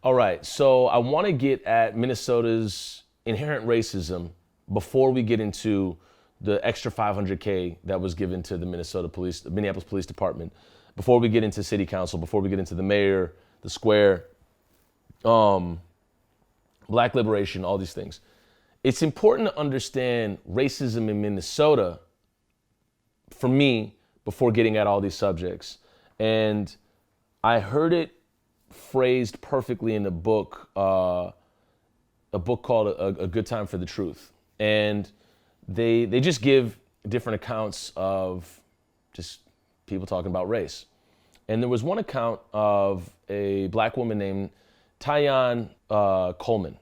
All right, so I want to get at Minnesota's inherent racism before we get into the extra 500K that was given to the Minneapolis Police Department, before we get into city council, before we get into the mayor, the square, black liberation, all these things. It's important to understand racism in Minnesota, for me, before getting at all these subjects. And I heard it phrased perfectly in a book called A Good Time for the Truth. And they just give different accounts of just people talking about race. And there was one account of a black woman named Tyann Coleman.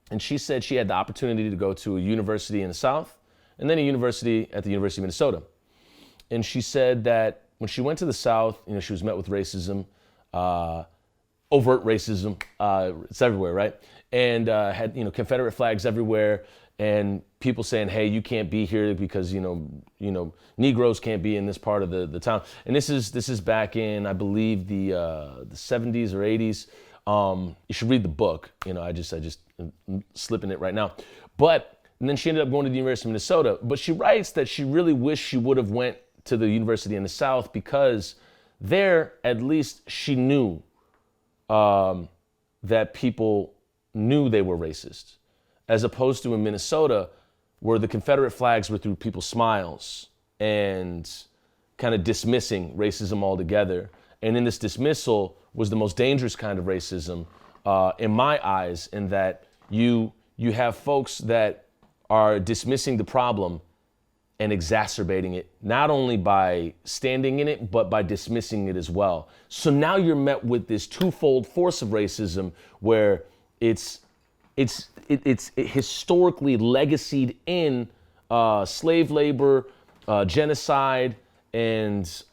And she said she had the opportunity to go to a university in the South and then a university at the University of Minnesota. And she said that when she went to the South, she was met with racism, overt racism, it's everywhere, right? And had, Confederate flags everywhere and people saying, hey, you can't be here because, Negroes can't be in this part of the town. And this is back in, I believe, the 70s or 80s. You should read the book. I just I'm slipping it right now. And then she ended up going to the University of Minnesota. But she writes that she really wished she would have went to the university in the South because there, at least, she knew that people knew they were racist, as opposed to in Minnesota, where the Confederate flags were through people's smiles and kind of dismissing racism altogether. And in this dismissal was the most dangerous kind of racism, in my eyes, in that you have folks that are dismissing the problem and exacerbating it, not only by standing in it, but by dismissing it as well. So now you're met with this twofold force of racism where it's historically legacied in slave labor, genocide, and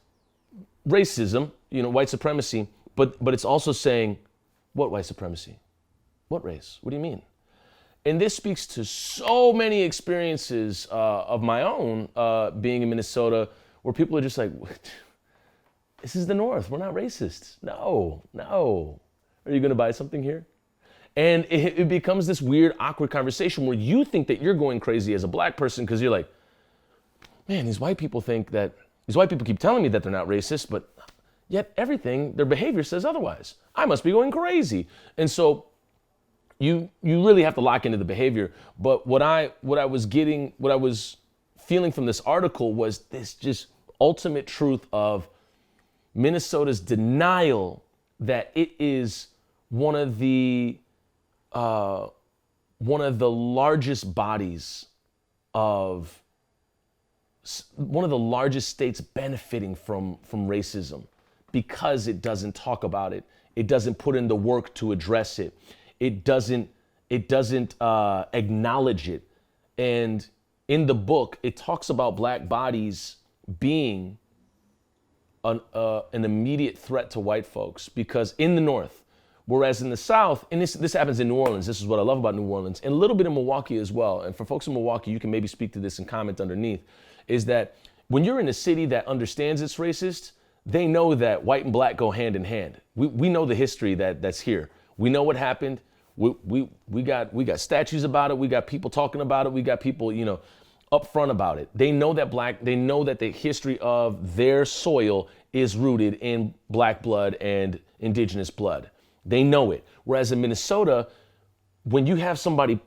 racism, white supremacy, but it's also saying, what white supremacy? What race? What do you mean? And this speaks to so many experiences of my own being in Minnesota where people are just like, this is the North. We're not racist. No. Are you going to buy something here? And it becomes this weird, awkward conversation where you think that you're going crazy as a black person because you're like, man, these white people keep telling me that they're not racist, but yet their behavior says otherwise. I must be going crazy. And so you really have to lock into the behavior. But what I was feeling from this article was this just ultimate truth of Minnesota's denial that it is one of the largest bodies of one of the largest states benefiting from racism because it doesn't talk about it. It doesn't put in the work to address it. It doesn't acknowledge it. And in the book, it talks about black bodies being an immediate threat to white folks because in the North, whereas in the South, and this happens in New Orleans, this is what I love about New Orleans, and a little bit in Milwaukee as well, and for folks in Milwaukee, you can maybe speak to this and comment underneath, is that when you're in a city that understands it's racist, they know that white and black go hand in hand. We know the history that's here. We know what happened. We got statues about it. We got people talking about it. We got people, upfront about it. They know that the history of their soil is rooted in black blood and indigenous blood. They know it. Whereas in Minnesota, when you have somebody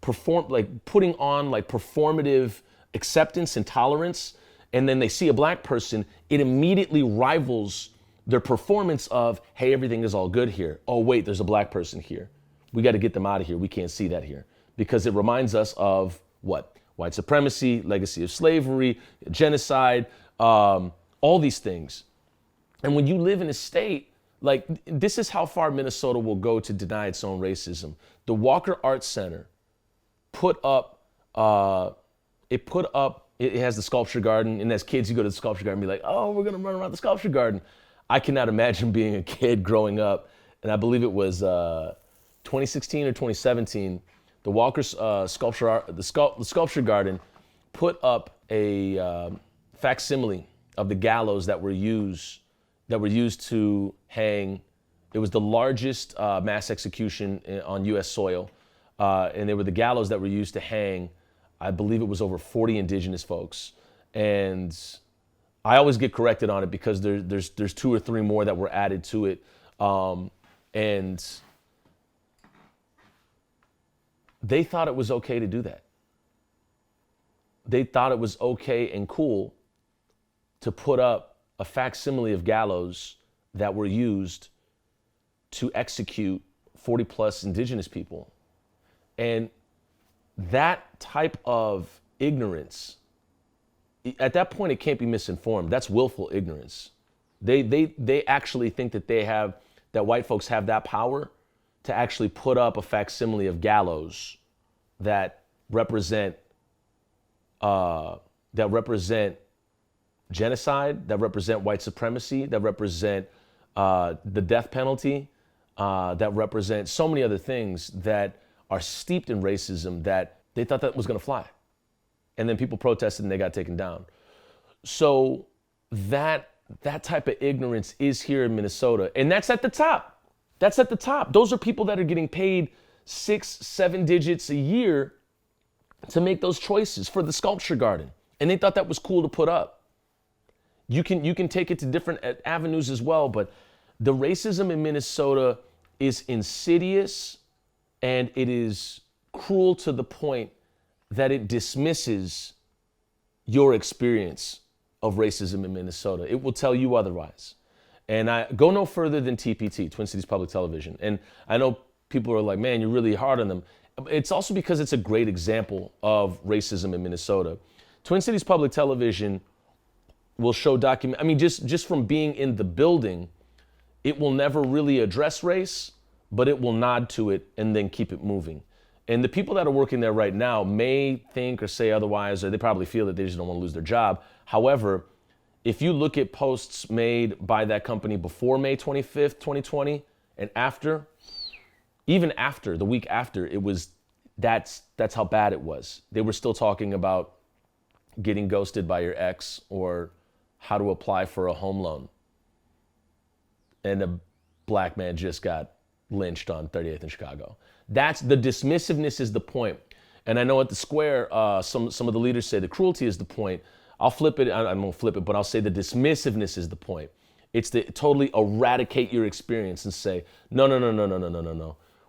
putting on performative acceptance and tolerance, and then they see a black person, it immediately rivals their performance of, hey, everything is all good here. Oh, wait, there's a black person here. We got to get them out of here. We can't see that here. Because it reminds us of what? White supremacy, legacy of slavery, genocide, all these things. And when you live in a state, this is how far Minnesota will go to deny its own racism. The Walker Arts Center it has the sculpture garden, and as kids, you go to the sculpture garden and be like, oh, we're going to run around the sculpture garden. I cannot imagine being a kid growing up, and I believe it was 2016 or 2017, the Walker's the sculpture garden put up a facsimile of the gallows that were used to hang It was the largest mass execution on U.S. soil. And they were the gallows that were used to hang, I believe it was over 40 indigenous folks. And I always get corrected on it because there's 2 or 3 more that were added to it. And they thought it was okay to do that. They thought it was okay and cool to put up a facsimile of gallows that were used to execute 40 plus indigenous people. And that type of ignorance, at that point, it can't be misinformed. That's willful ignorance. They actually think that white folks have that power to actually put up a facsimile of gallows that represent genocide, that represent white supremacy, that represent the death penalty, that represent so many other things that are steeped in racism, that they thought that was going to fly. And then people protested and they got taken down. So that type of ignorance is here in Minnesota. And that's at the top. That's at the top. Those are people that are getting paid 6-7 digits a year to make those choices for the sculpture garden. And they thought that was cool to put up. You can take it to different avenues as well, but the racism in Minnesota is insidious and it is cruel to the point that it dismisses your experience of racism in Minnesota. It will tell you otherwise. And I go no further than TPT, Twin Cities Public Television. And I know people are like, man, you're really hard on them. It's also because it's a great example of racism in Minnesota. Twin Cities Public Television will show just from being in the building, it will never really address race, but it will nod to it and then keep it moving. And the people that are working there right now may think or say otherwise, or they probably feel that they just don't want to lose their job. However, if you look at posts made by that company before May 25th, 2020, and after, even after, the week after, that's how bad it was. They were still talking about getting ghosted by your ex or how to apply for a home loan. And a black man just got lynched on 38th in Chicago. That's the dismissiveness is the point. And I know at the Square, some of the leaders say the cruelty is the point. I'll flip it, I won't flip it, but I'll say the dismissiveness is the point. It's to totally eradicate your experience and say, no.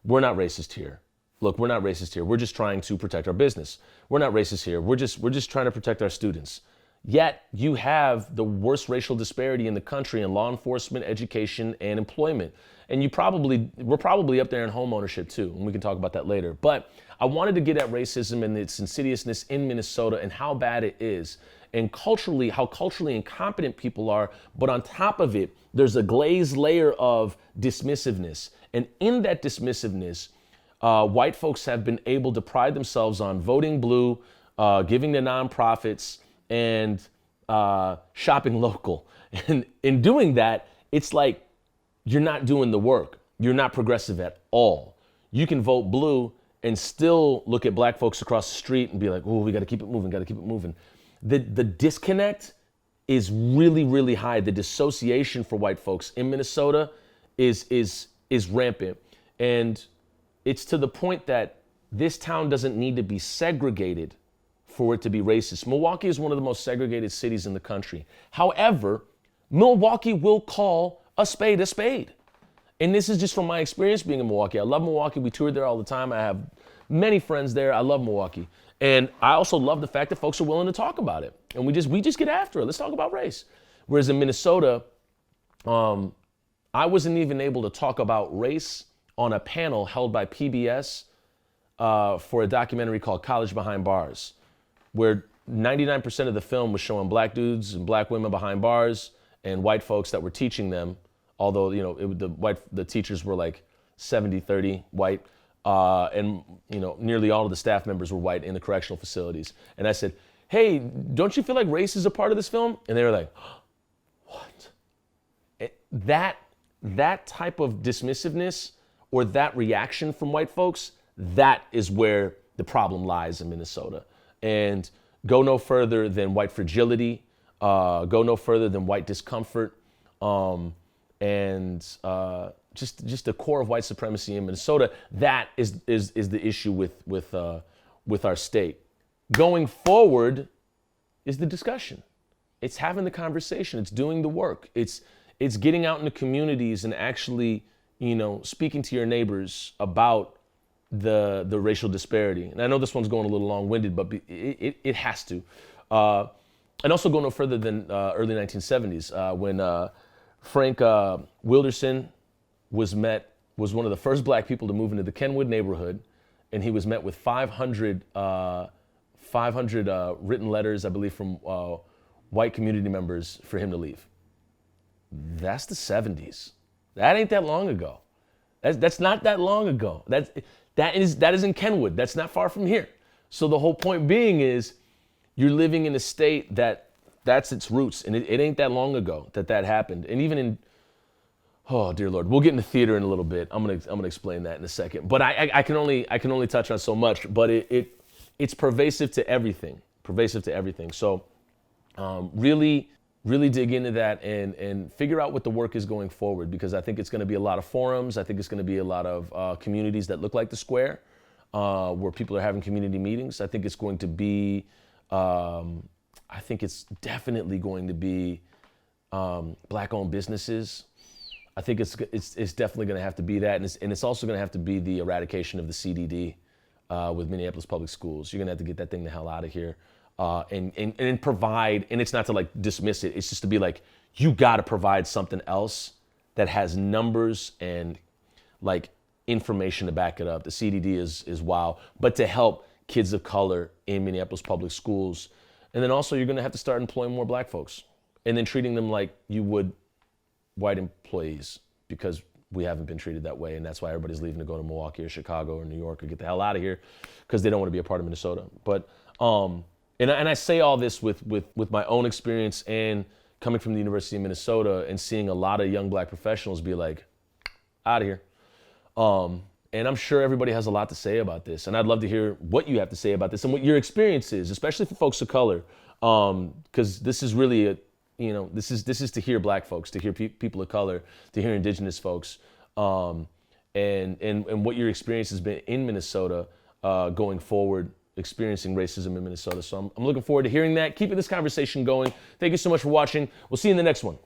We're not racist here. Look, we're not racist here. We're just trying to protect our business. We're not racist here. We're just trying to protect our students. Yet you have the worst racial disparity in the country in law enforcement, education, and employment. And we're probably up there in home ownership too, and we can talk about that later. But I wanted to get at racism and its insidiousness in Minnesota and how bad it is, and how culturally incompetent people are. But on top of it, there's a glazed layer of dismissiveness. And in that dismissiveness, white folks have been able to pride themselves on voting blue, giving to nonprofits, and shopping local. And in doing that, it's like you're not doing the work. You're not progressive at all. You can vote blue and still look at black folks across the street and be like, oh, we got to keep it moving, The disconnect is really, really high. The dissociation for white folks in Minnesota is rampant. And it's to the point that this town doesn't need to be segregated for it to be racist. Milwaukee is one of the most segregated cities in the country. However, Milwaukee will call a spade a spade. And this is just from my experience being in Milwaukee. I love Milwaukee. We toured there all the time. I have many friends there. I love Milwaukee. And I also love the fact that folks are willing to talk about it. And we just get after it. Let's talk about race. Whereas in Minnesota, I wasn't even able to talk about race on a panel held by PBS for a documentary called College Behind Bars, where 99% of the film was showing black dudes and black women behind bars and white folks that were teaching them, although the teachers were like 70-30 white, and nearly all of the staff members were white in the correctional facilities. And I said, hey, don't you feel like race is a part of this film? And they were like, what? That type of dismissiveness or that reaction from white folks, that is where the problem lies in Minnesota. And go no further than white fragility, go no further than white discomfort, and just the core of white supremacy in Minnesota. That is the issue with our state. Going forward is the discussion. It's having the conversation. It's doing the work. It's getting out in the communities and actually, speaking to your neighbors about the racial disparity. And I know this one's going a little long-winded, but it has to. And also go no further than early 1970s when Frank Wilderson was one of the first black people to move into the Kenwood neighborhood, and he was met with 500 written letters, I believe, from white community members for him to leave. That's the 70s. That ain't that long ago. That's not that long ago. That is in Kenwood. That's not far from here. So the whole point being is you're living in a state that's its roots, and it ain't that long ago that happened. And even in, oh dear Lord, we'll get into theater in a little bit. I'm gonna explain that in a second. But I can only touch on so much. But it's pervasive to everything. So really dig into that and figure out what the work is going forward, because I think it's going to be a lot of forums. I think it's going to be a lot of communities that look like the square, where people are having community meetings. I think it's going to be, I think it's definitely going to be black-owned businesses. I think it's definitely going to have to be that, and it's also going to have to be the eradication of the CDD with Minneapolis Public Schools. You're going to have to get that thing the hell out of here. And provide, and it's not to like dismiss it, it's just to be like, you gotta provide something else that has numbers and like information to back it up. The CDD is wow, but to help kids of color in Minneapolis Public Schools. And then also you're gonna have to start employing more black folks and then treating them like you would white employees, because we haven't been treated that way, and that's why everybody's leaving to go to Milwaukee or Chicago or New York or get the hell out of here, because they don't want to be a part of Minnesota. But and I say all this with my own experience and coming from the University of Minnesota and seeing a lot of young black professionals be like, out of here. And I'm sure everybody has a lot to say about this, and I'd love to hear what you have to say about this and what your experience is, especially for folks of color, because this is really this is to hear black folks, to hear people of color, to hear indigenous folks, and what your experience has been in Minnesota going forward, experiencing racism in Minnesota. So I'm looking forward to hearing that, keeping this conversation going. Thank you so much for watching. We'll see you in the next one.